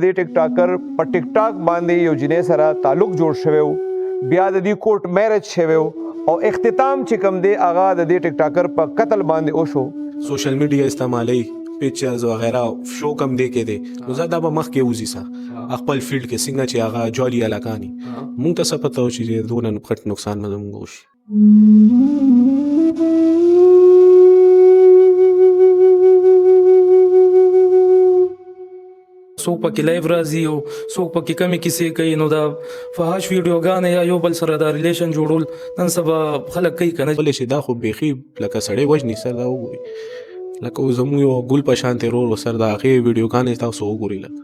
د ټیک ټاکر په ټیک ټاک باندې یو جنې سره تعلق جوړ شوی و، بیا د دې کوټ میرج شوی و او اختتام چې کوم دی هغه د دې ټیک ټاکر په قتل باندې وشو. سوشل میډیا استعمالي پیکچرز وغیرہ شو کم دی کې دی نو زه دا به مخکې وځي سه خپل فیلډ کې څنګه چې هغه جالي علاقانی مونږ ته څه پته و چې دونه غټ نقصان به زموږ وشي. څوک پکې لایو راځي او څوک پکې کمې کیسې کوي نو دا فحاش ویډیوګانې یا یو بل سره دا ریلیشن جوړول نن سبا خلک کوي که نه. ولې چې دا خو بیخي لکه سړی وژني سر دا وګوري لکه زموږ یو ګل په شانتې رور سر د هغې ویډیوګانې تاسو وګورئ لکه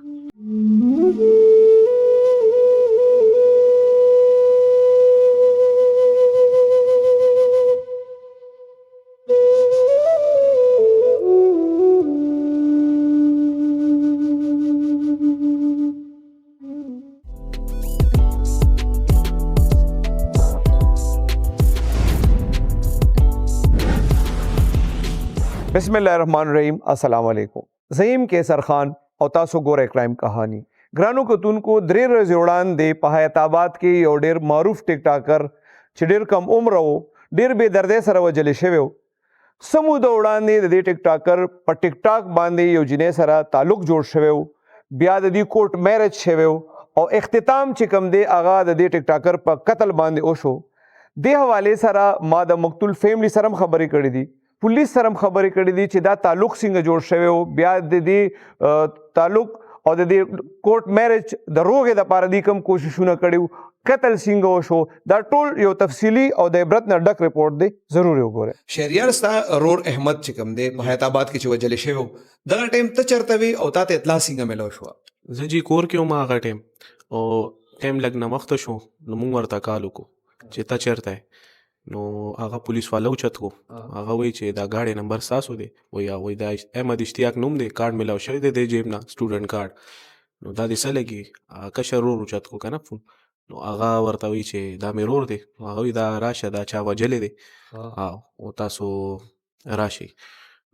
بسم الله الرحمن الرحیم. السلام علیکم. زیم کیسر خان او تاسو ګوره کرائم کہانی. ګرانو کتونکو درې ورځې وړاندې په حیات آباد کې یو ډېر معروف ټیک ټاکر چې ډېر کم عمره و ډېر بې دردۍ سره وژلی شوی و. څه موده وړاندې د دې ټیک ټاکر په ټیک ټاک باندې یو جنۍ سره تعلق جوړ شوی و، بیا د دې کوټ میرج شوی و او اختتام چې کوم دی هغه د دې ټیک ټاکر په قتل باندې وشو. دې حوالې سره ما د مقتول فیملی سره هم خبرې کړې دي، پولیس سره هم خبرې کړې دي چې دا تعلق څنګه جوړ شوی و، بیا د دې تعلق او د دې کوټ میرج د روغې دپاره دي کوم کوششونه کړي وو، قتل څنګه وشو، دا ټول یو تفصیلي او د عبرت نه ډک رپورټ دی، ضرور یې وګورئ. شهریار ستا رور احمد چې کوم دی په حیات آباد کې چې وجلې شوی و دغه ټایم ته چېرته وې او تا ته اطلاع څنګه میلاو شوه؟ زه جی کور کې وم هغه ټایم او ټایم لږ نمخته شو نو مونږ ورته کال وکړو چې ته چېرته یې نو هغه پولیس والا اوچت کو هغه وایي چې دا ګاډی نمبر ستاسو دی وایي دا احمد اشتیاق نوم دی کارډ میلاو شوی دی د جیب نه سټوډنټ کارډ نو دا دې څه لګي کشر ورور اوچت کو که نه فون نو هغه ورته وایي چې دا مې ورور دی هغه وایي دا راشه دا چا وجلی دی او تاسو راشئ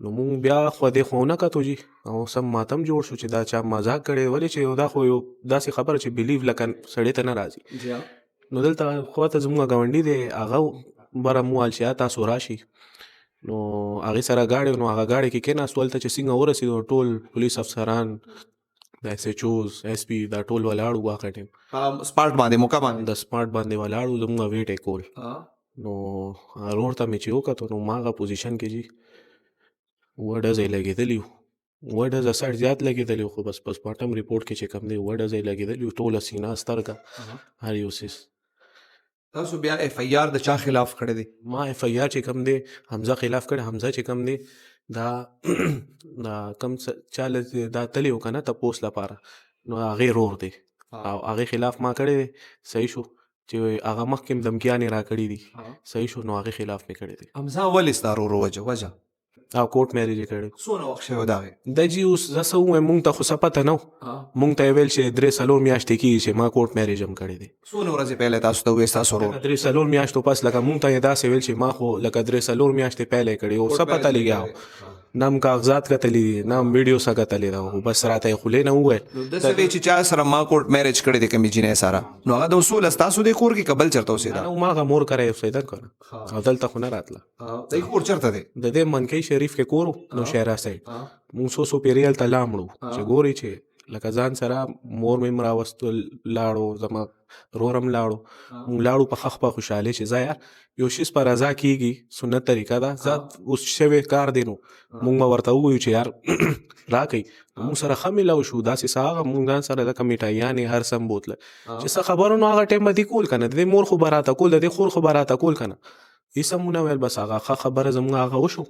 نو مونږ بیا خو دې خو ونه کتو جي او سم ماتم جوړ شو چې دا چا مزاق کړی ولې چې دا خو یو داسې خبره چې بلیو لکه سړی ته نه راځي نو دلته خواته زموږ ګاونډي دی هغه بره موال چې تاسو راشي نو هغې سره ګاډی نو هغه ګاډی کې کېناستو هلته چې څنګه ورسېدو ټول پولیس افسران د ایس ایچ اوز ایس پي دا ټول ولاړ وو هغه ټایم سپاټ باندې موقع باندې د سپاټ باندې ولاړ وو زموږ ویټ یې کول نو رور ته مې چې وکتو نو ما هغه پوزیشن کې جي اووه ډزې لګېدلي وو اووه ډزه سټ زیات لګېدلي وو خو بس په سپاټم رپورټ کې چې کوم دی اووه ډزې لګېدلي وو ټوله سینه سترګه هر یو څیز. تاسو بیا اف ای آر د چا خلاف کړی دی؟ ما اف ای آر چې کوم دی حمزه خلاف کړی حمزه چې کوم دی دا کم چاله دا تلی و که نه تپوس لپاره نو هغې رور دی او هغې خلاف ما کړی دی صحیح شو چې هغه مخکې هم دمکیانې را کړي دي صحیح شو نو هغې خلاف مې کړی دی. حمزه ولې ستا ورور وجه او کوټ میرج یې کړی څونه وخت شوی د هغې؟ دا جي اوس زه څه ووایم مونږ ته خو څه پته نه و مونږ ته یې ویل چې 3-4 میاشتې کېږي چې ما کوټ میرج هم کړی دی. څونه ورځې پهلی تاسو ته وویل ستاسو ورور؟ 3-4 میاشتو پس لکه مونږ ته یې داسې ویل چې ما خو لکه 3-4 میاشتې پهلی کړی او څه پته لګیا نه هم کاغذات کتلي دي نه هم ویډیو څه کتلی ده خو بس راته یې خولې نه وویل. نو داسې وی چې چا سره ما کوټ میرج کړی دی کومې جینۍ سره نو هغه د اصول ستاسو دی کور کې که بل چېرته اوسېده؟ ما هغه مور کره اوسېده که نه او دلته خو نه راتله. دی کور چېرته دی؟ د دې منکۍ شریف کې کور و نوشهره سایډ مونږ څو پیري هلته لاړو چې ګوري چې لکه ځان سره مور مې هم راوستو لاړو زما رور هم لاړو مونږ لاړو په خخ په خوشحالۍ چې ځه یار یو شیز په رضا کېږي سنت طریقه ده ځه اوس شوی کار دی نو مونږ به ورته ووایو چې یار راکئ مونږ سره ښه میلاو شو داسې څه هغه مونږ ځان سره لکه میټایانې هر څه هم بوتله چې څه خبره نو هغه ټایم به دې کول که نه د دې مور خو به راته کول د دې خور خو به راته کول که نه هېڅ هم ونه ویل بس هغه ښه خبره زموږ هغه وشو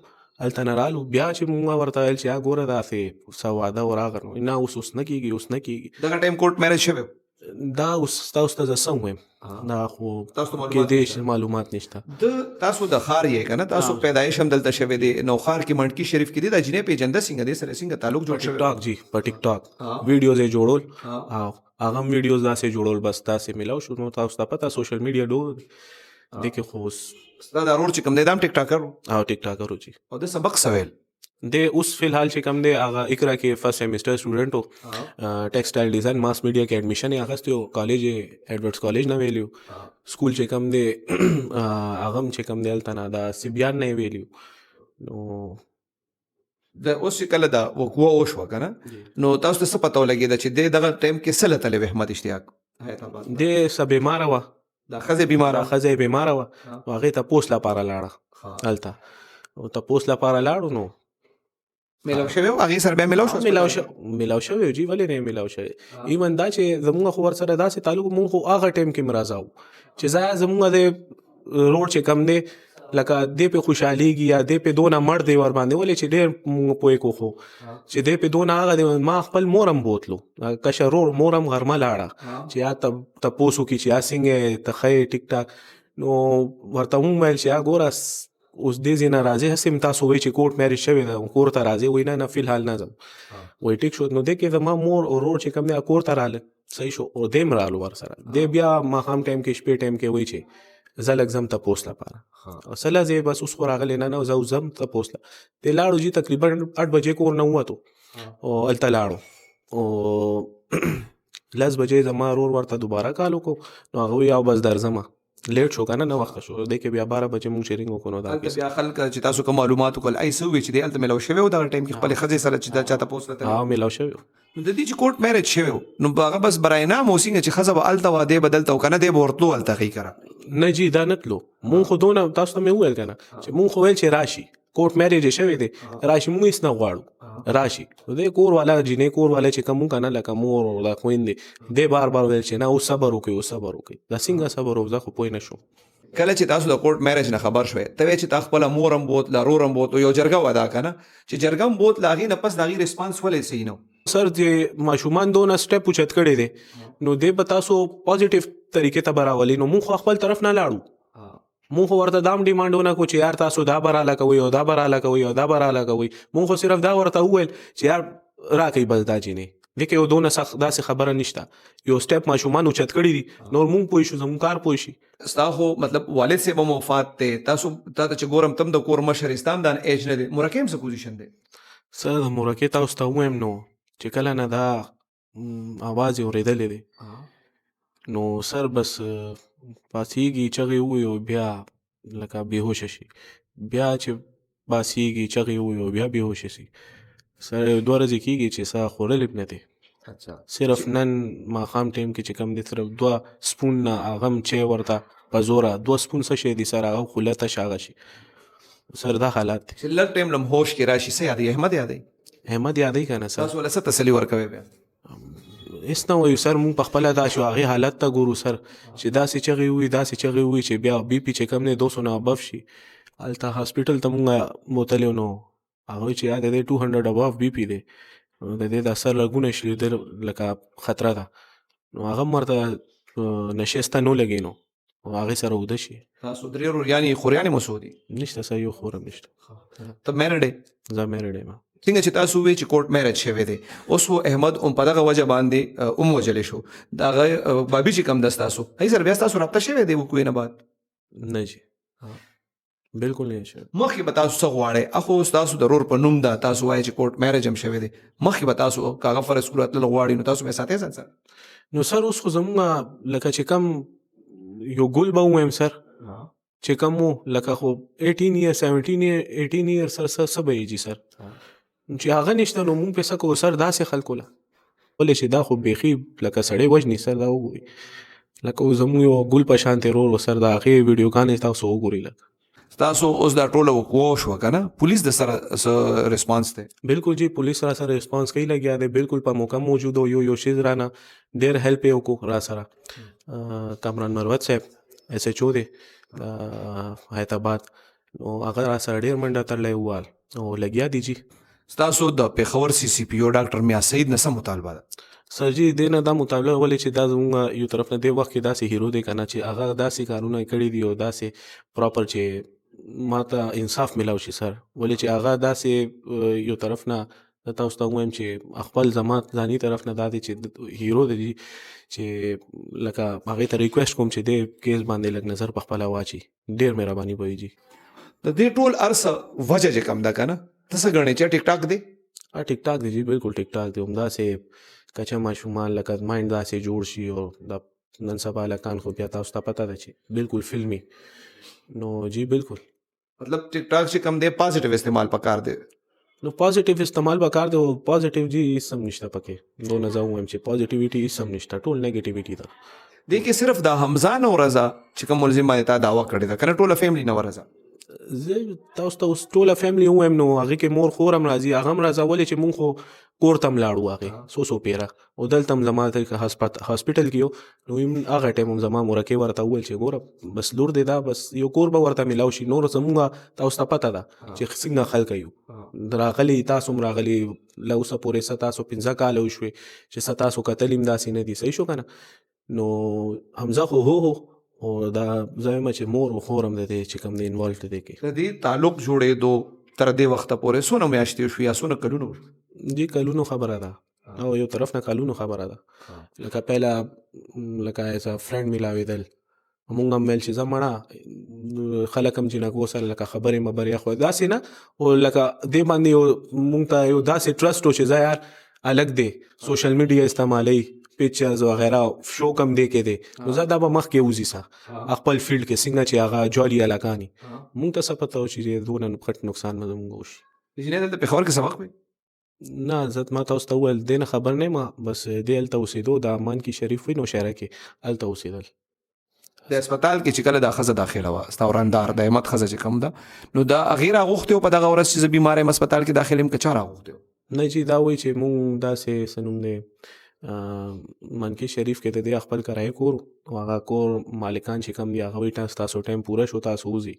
هلته نه رالو بیا چې مونږ ورته ویل چې ګوره داسې څه واده وراغه نو نه اوس نه کېږي اوس نه کېږي. دغه ټایم کوټ میرج شوی دا اوس تاسو ته زه څه ووایم دا خو کېدای شي معلومات نشته. تاسو د ښار یې که نه تاسو پیدایش هم دلته شوی دی نو ښار کې منډکي شریف کې دی دا جینۍ پېژنده څنګه دی سره څنګه تعلق جوړ شوی؟ ټیک ټاک جی په ټیک ټاک ویډیوز یې جوړول او هغه هم ویډیوز داسې جوړول بس داسې میلاو شو نو تاسو ته پته سوشل میډیا ډول دی کې خو ستا دا رور چې کوم دی دا هم ټیک ټاکر و او ټیک ټاکر و جی او د سبق څه ویل؟ د اوس فلحال چې کم دی هغه اقرا کې فرست سیمسټر سټوډنټ و ټیکسټایل ډیزاین ماس میډیا کې ایډمیشن یې اخیستی و کالج یې ایډورډز کالج نه ویلی سکول چې کم دی هغه هم چې کم دی هلته نه دا سیبیان نه یې ویلی نو د اوس چې کله دا وقوع وشوه که نه نو تاسو ته څه پته ولګېده چې دی دغه ټایم کې څه لتلی و احمد اشتیاق حیات آباد د څه بیماره وه دا ښځې بیماره ښځه یې بیماره وه نو هغې تپوس لپاره لاړه هلته او تپوس لپاره لاړو نو میلاو شوی و هغې سره بیا میلاو شو میلاو شوی جی ولې نه میلاو شوی ایون دا چې زمونږ خو ورسره داسې تعلق مونږ خو هغه ټایم کې مرازه وو چې ځای زمونږ د روډ چې کم دی لکه دې په خوشحالېږي یا دې په دونه مړ دی ور باندې ولې چې ډېر مونږ پوه کو خو چې دې په دونه هغه دی ما خپل مورم بوتلو کشه مورم غرمه لاړه چې یا تپوس وکړي چې یا څنګه ته ښه ټیک ټاک نو ورته مونږ ویل چې یا ګوره اوس دې ځای نه راځې هسې هم تاسو وایي چې کوټ میرج شوې ده کور ته راځې وایي نه فلحال نه ځم وایي ټیک شو نو دې کې زما مور او ورور چې کوم دی کور ته راغله صحیح شو او دې هم رالو ورسره دې بیا ماښام ټایم کې شپې ټایم کې وایي چې زه لږ ځم تپوس لپاره اصله زه بس اوس خو راغلی نه زه اوس ځم تپوس له دې لاړو جي تقریبا 8 بجې کور نه ووتو او هلته لاړو او 10 بجې زما ورور ورته دوباره کال وکړو نو هغه وایي او بس درځمه لیټ شو کنه نه وخت شو دې کې بیا 12 بجې مونږ شیرینګ وکړو نو دا هلته بیا خلک چې تاسو کوم معلومات وکړل ای څه ووایي چې دی هلته میلاو شوی و دغه ټایم کې خپلې ښځې سره چې دا چا تپوس له ها میلاو شوی نو د دې چې کوټ میرج شوی و نو هغه بس برای نام و څنګه چې ښځه به هلته وه دی به دلته و که نه دی به ورتلو هلته ښي کره نه جی دا نه تلو مونږ خو دونه تاسو ته مې وویل که نه چې مونږ خو ویل چې راشي کوټ میرج یې شوی دی راشي مونږ هېڅ نه غواړو راشي نو دی کور والا جینۍ کور والا چې کوم که نه لکه مور او دا خویندې دی بار بار ویل چې نه اوس صبر وکړئ اوس صبر وکړئ دا څنګه صبر و زه خو پوه نه شوم کله چې تاسو د کوټ میرج نه خبر شوئ ته وایې چې تا خپله مور هم بوتله رور هم بوتلو یو جرګه وه دا که نه چې جرګه هم بوتله هغې نه پس د هغې ریسپانس ولې صحیح نه سر چې ماشومان دونه سټپ اوچت کړی دی نو دی به تاسو پازیټیو طریقې ته به راولي نو مونږ خو خپل طرف نه لاړو مونږ خو ورته دام ډیمانډونه کو چې یار تاسو دا به راله کوئ او دا به راله کوئ او دا به راله کوئ مونږ خو صرف دا ورته وویل چې یار راکئ بس دا جینۍ دې کې یو دونه داسې خبره نشته یو سټپ ماشومان اوچت کړي دي نور مونږ پوه شو زموږ کار پوه شي ستا خو مطلب والد صاحب هم وفات دی تاسو تا ته چې ګورم تم د کور مشر ستا هم دا ایج نه دی مورکې هم څه پوزیشن دی سر د مورکې تاسو ته ووایم نو چې کله نه دا اواز یې اورېدلی دی نو سر بس پاسېږي چغې ووایي او بیا لکه بېهوشه شي بیا چې پاسېږي چغې ووایي او بیا بېهوشه شي سر 2 ورځې کېږي چې څه خوړلی نه دی صرف نن ماښام ټایم کې چې کوم دی صرف 2 سپون نه هغه هم چای ورته په زوره 2 سپون څه شی دی سر هغه خوله تش هغه شي سر دا حالات دی چې لږ ټایم لم هوش کې راشي څه یادوي احمد یادوي احمد یادوي که نه سر تاسو له څه تسلي ورکوئ بیا هېڅ نه وایو سر مونږ پخپله دا شو هغې حالت ته ګورو سر چې داسې چغې ووایي داسې چغې ووایي چې بیا بي پي چې کوم دی 200 نه ابف شي هلته هاسپیټل ته مونږ بوتلی نو هغوی چې یا د دې 200 اباف بي پي دی نو د دې د سر رګونه شلیدل لکه خطره ده نو هغه هم ورته نشسته نه لګي نو هغې سره اوده شي تاسو درې وروریانې خوریانې مو څو دي نشته سر یو خور هم نشته ته میرډ یې زه میرډ یم څنګه چې تاسو وایئ چې کوټ میرج شوی دی اوس و احمد هم په دغه وجه باندې وجلی شو د هغه بابي چې کوم ده ستاسو هغې سره بیا ستاسو رابطه شوی دی وقوعې نه بعد نه جي بالکل نه شوی مخکې به تاسو څه غواړئ اخو ستاسو د رور په نوم ده تاسو وایئ چې کوټ میرج هم شوی دی مخکې به تاسو که هغه فرض کړو تلل غواړي نو تاسو به یې ساتئ ځان سره نو سر اوس خو زمونږ لکه چې کم یو ګل به ووایم سر چې کم و لکه خو 18 years 18 years سر څه به یې جي سر چې هغه نشته نو مونږ پې څه کوو سر داسې خلکو له ولې چې دا خو بیخي لکه سړی وژني سر دا وګوري لکه زموږ یو ګل په شانتې رور سر د هغې ویډیوګانې تاسو وګورئ لکه تاسو اوس دا ټوله وقوع شوه که نه پولیس د سره څه ریسپانس دی بالکل جی پولیس را سره ریسپانس کوي لګیا دی بالکل په موقع موجود و یو شیز رانه ډېر هیلپ یې وکړو را سره کامران مروت صاحب ایس ایچ او دی حیات آباد نو هغه را سره ډېر منډه تړلی ووال او لګیا دی جی ستاسو د پېښور سی سی پی او ډاکټر میا سعید نه څه مطالبه ده سر جی دې نه دا مطالبه ولې چې دا زموږ یو طرف نه دې وخت کې داسې هیرو دی که نه چې هغه داسې کارونه یې کړي دي او داسې پراپر چې ما ته انصاف ملاو شي سر ولې چې هغه داسې یو طرف نه تاسو ته ووایم چې خپل زما ځاني طرف نه دا دی چې هیرو دی چې لکه هغې ته ریکویسټ کوم چې دې کیس باندې لږ نظر په خپله واچي ډېر مهرباني به وي جي د دې ټول ارڅه وجه چې کوم ده که نه ته څه ګڼې چې ټیک ټاک دی ټیک ټاک دی جی بالکل ټیک ټاک دی همداسې کچه ماشومان لکه مایند داسې جوړ شي او د نن سبا هلکان خو بیا تاسو ته پته ده چې بالکل فلمي نو جی بالکل مطلب ټیک ټاک چې کم دی پازیټیو استعمال پکار دی نو پازیټیو استعمال به کار دی او پازیټیو جی هېڅ هم نشته پکې دونه زه ووایم چې پازیټیویټي هېڅ هم نشته ټول نیګیټیویټي ده دې کې صرف دا حمزه نه ورځه چې کوم ملزم باندې تا دعوه کړې ده کنه ټوله فیملی نه ورځه زه تاسو ته اوس ټوله فیملی ووایم نو هغې کې مور خور هم راځي هغه هم راځه ولې چې مونږ خو کور ته هم لاړو هغې څو پیره او دلته هم زما هاسپټل کې یو نو هغه ټایم هم زما مورکې ورته وویل چې ګوره بس لور دی دا بس یو کور به ورته میلاو شي نور زمونږ تاسو ته پته ده چې څنګه خلک یو راغلي تاسو هم راغلي له اوسه پورې څه تاسو 15 کاله وشوې چې څه تاسو کتل هم داسې نه دي صحیح شو که نه نو حمزه خو هو او دا زه وایم چې مور او خور هم د دې چې کوم دی انوالو د دې کې د دې تعلق جوړېدو تر دې وخته پورې څونه میاشتې وشوې یا څونه کلونه وشوې دې کلونو خبره ده او یو طرف نه کلونو خبره ده لکه پهله لکه ایز ا فرینډ میلاوېدل مونږ هم ویل چې زه مړه خلک هم جینکو سره لکه خبرې مبرې خو داسې نه او لکه دې باندې یو مونږ ته یو داسې ټرسټ و چې زه یار الګ دی سوشل میډیا استعمالوي پیکچرز وغیرہ شو کم دی کې دی نو زه دا به مخکې وځي سه خپل فیلډ کې څنګه چې هغه جالي هلکاني مونږ ته څه پته و چې دونه پټ نقصان به زمونږ وشي جنې دلته پېښور کې سبق وی نه زه ما تاسو ته وویل دې نه خبر نه یم بس دې هلته اوسېدو د امان کې شریف وي نوشهره کې هلته اوسېدل د هسپتال کې چې کله دا ښځه داخله وه ستا ورندار د احمد ښځه چې کوم ده نو دا هغې راغوښتې و په دغه ورځ چې زه بیمار یم هسپتال کې داخل یم که چا راغوښتې و نه چې دا وایي چې مونږ داسې څه نوم دی منکی شریف کې د دې خپل کرایه کور او هغه کور مالکان چې کوم دي هغه وایي تاسو ټایم پوره شو تاسو وځئ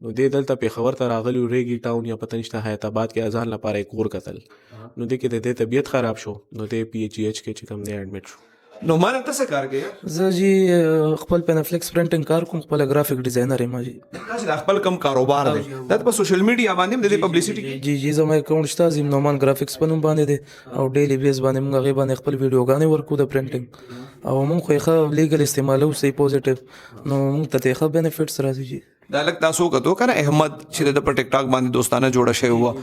نو دې دلته پېښور ته راغلي ریګي ټاون یا پته نشته حیات آباد کې ځان لپاره یې کور کتل نو دې کې د دې طبیعت خراب شو نو دې پی ایچ ایچ کې چې کوم دی ایډمټ شو نو ما نه ته څه کار کوې زه جی خپل پینافلیکس پرنټینګ کار کوم خپل گرافیک ډیزاینر یم جی دا چې د خپل کم کاروبار دی دا په سوشل میډیا باندې هم د دې پبلیسټي کې جی جی زما اکاونټ شته زم نومان گرافیکس په نوم باندې دی او ډیلی بیس باندې موږ هغې باندې خپل ویډیوګانې ورکو د پرنټینګ او موږ خو یې ښه لیګل استعمالو صحیح پوزیټیو نو موږ ته ښه بینیفټس راځي جی دا لږ تاسو کتو که نه احمد چې د په ټیک ټاک باندې دوستانه جوړه شوې وه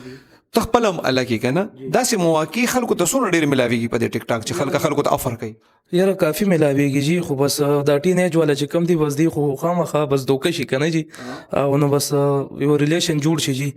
ته خپل هم الله کې که نه داسې مواقع خلکو ته څومره ډېر ملاویږي په دې ټیک ټاک چې خلکو ته افر کوي یاره کافي ملاویږي جی خو بس دا ټین ایج والا چې کم دی بس دی خو خامخا بس دوکه شي که نه جی او نو بس یو ریلیشن جوړ شي جی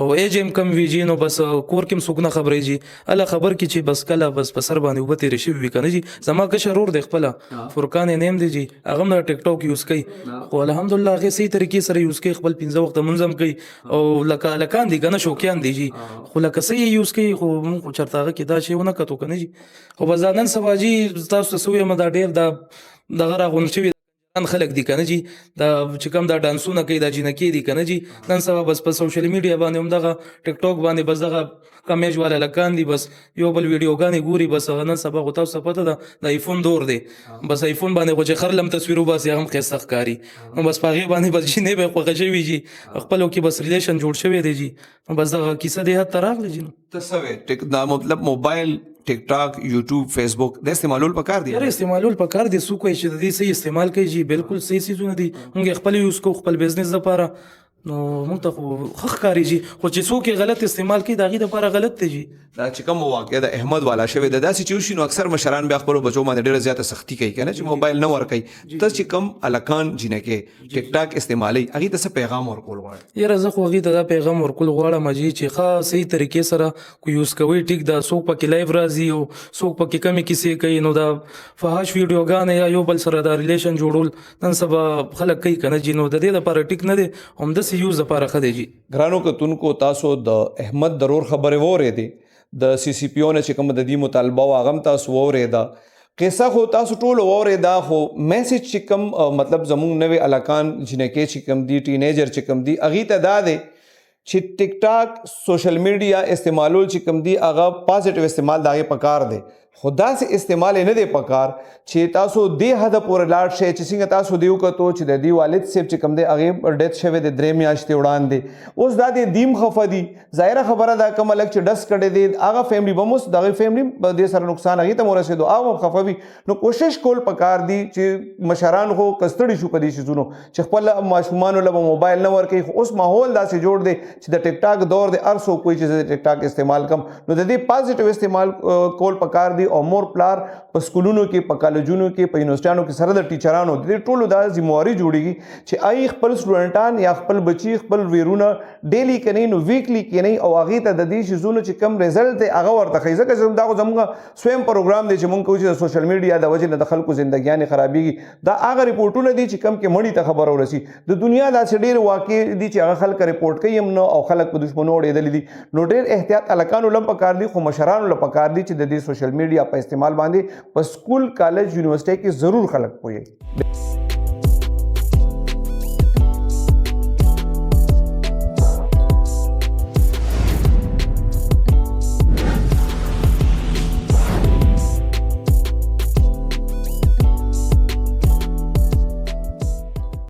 او ایج هم کم وي جی نو بس کور کې هم څوک نه خبرې جی الله خبر کې چې بس کله بس په سر باندې اوبه تېرې شوي وي که نه جی زما کشر ورور دی خپله فرقان یې نیم دی جی هغه هم د ټیک ټاک یوز کوي خو الحمدلله هغې صحیح طریقې سره یوز کوي خپل 15 وخته لمونځ هم کوي او لکه هلکان دي که نه شوقیان دي جی خو لکه صحیح یوز کوي خو موږ خو چېرته هغه کې دا شی ونه کتو که نه جی خو بس دا نن سبا جی تاسو ته څه ویم دا ډېر دغه راغونډ شوي خلک دي که نه جی دا چې کوم دا ډانسونه کوي دا جینکې دي که نه جی نن سبا بس په سوشل میډیا باندې هم دغه ټیک ټاک باندې بس دغه کم ایج والا هلکان دي بس یو بل ویډیوګانې ګوري بس هغه نن سبا خو تاسو ته پته ده د آیفون دور دی بس آیفون باندې خو چې خر لم تصویر وباسي هغه هم ښایسته ښکاري نو بس په هغې باندې بس جینۍ به یې خوښه شوي جي خپلو کې بس ریلیشن جوړ شوی دی جي نو بس دغه کیسه دې حد ته راغلی جي نو ته څه وې دا مطلب موبایل ټیک ټاک یوټیوب فیسبوک د استعمالول پکار دی یاره استعمالول پکار دی څوک وایي چې د دې صحیح استعمال کوي جي بالکل صحیح څیزونه دي موږ خپل یوز کوو خپل بزنس دپاره نو موږ ته خو ښه ښکاري جي خو چې څوک یې غلط استعمال کوي د هغې دپاره غلط دی جي دا چې کوم واقع د احمد والا شوی د داسې چې وشي نو اکثر مشران بیا خپلو بچو باندې ډېره زیاته سختي کوي که نه چې موبایل نه ورکوي ته چې کوم هلکان جینکې ټیک ټاک استعمالوي هغې ته څه پیغام ورکول غواړې یاره زه خو هغې ته دا پیغام ورکول غواړم جي چې ښه صحیح طریقې سره کو یوز کوئ ټیک ده څوک پکې لایف راځي او څوک پکې کمې کیسې کوي نو دا فحاش ویډیوګانې یا یو بل سره دا ریلیشن جوړول نن سبا خلک کوي که نه جي نو د دې لپاره ټیک نه دی همداسې یوز لپاره ښه دی جي ګرانو کتونکو تاسو د احمد درور خبرې واورېدې د سی سی پی او نه چې کوم د دې مطالبه وه هغه هم تاسو واورېده قصه خو تاسو ټول واورېده خو میسج چې کوم مطلب زموږ نوې هلکان جینکې چې کوم دي ټینیجر چې کوم دي هغې ته دا دی چې ټیک ټاک سوشل میډیا استعمالول چې کوم دي هغه پازیټیو استعمال د هغې پکار دی خدا سي استعمال نه دی پکار چې تاسو دې حد پورې لاړ شئ چې څنګه تاسو دیو کتو چې د دې والد صاحب چې کوم دی هغه ډیث شوی د 3 میاشتې وړاندې اوس دا د دیم خفه دي ظاهره خبره ده کوم لک چې ډس کړي دي هغه فیملی بموس دغه فیملی به د سره نقصان هغه ته ورسېدو هغه خفه وي نو کوشش کول پکار دي چې مشران خو کستړي شو پدې شزونو چې خپل ماشومان له موبایل نه ورکي اوس ماحول داسې جوړ دی چې د ټیک ټاک دور دی ارسو کوئی چې ټیک ټاک استعمال کم نو د دې پازیټیو استعمال کول پکار دي او مور پلار په سکولونو کې په کالجونو کې په یونیورسيټانو کې سره د ټیچرانو د ټولو د ذمہواری جوړیږي چې آی خپل سټوډنټان یا خپل بچي خپل ویرونه ډیلی کني نو ویکلی کني او هغه ته د دې شزونو چې کم رزلټ دی هغه ورته خیزه چې دا زموږ سویم پروګرام دی چې مونږ کوو چې د سوشل میډیا د وجې نه د خلکو ژوندګیان خرابېږي دا هغه ریپورټونه دي چې کم کې مړی ته خبر ورسي د دنیا دا ډېر واقع دي چې هغه خلک ریپورټ کوي هم نو او خلک په دښمنو اړېدلې دي نو ډېر احتیاط الکانو لم پکار دي خو مشرانو لپاره پکار دي چې د دې سوشل میډیا په استعمال باندې په سکول کالج یونیورسيټي کې ضرور خلک پوي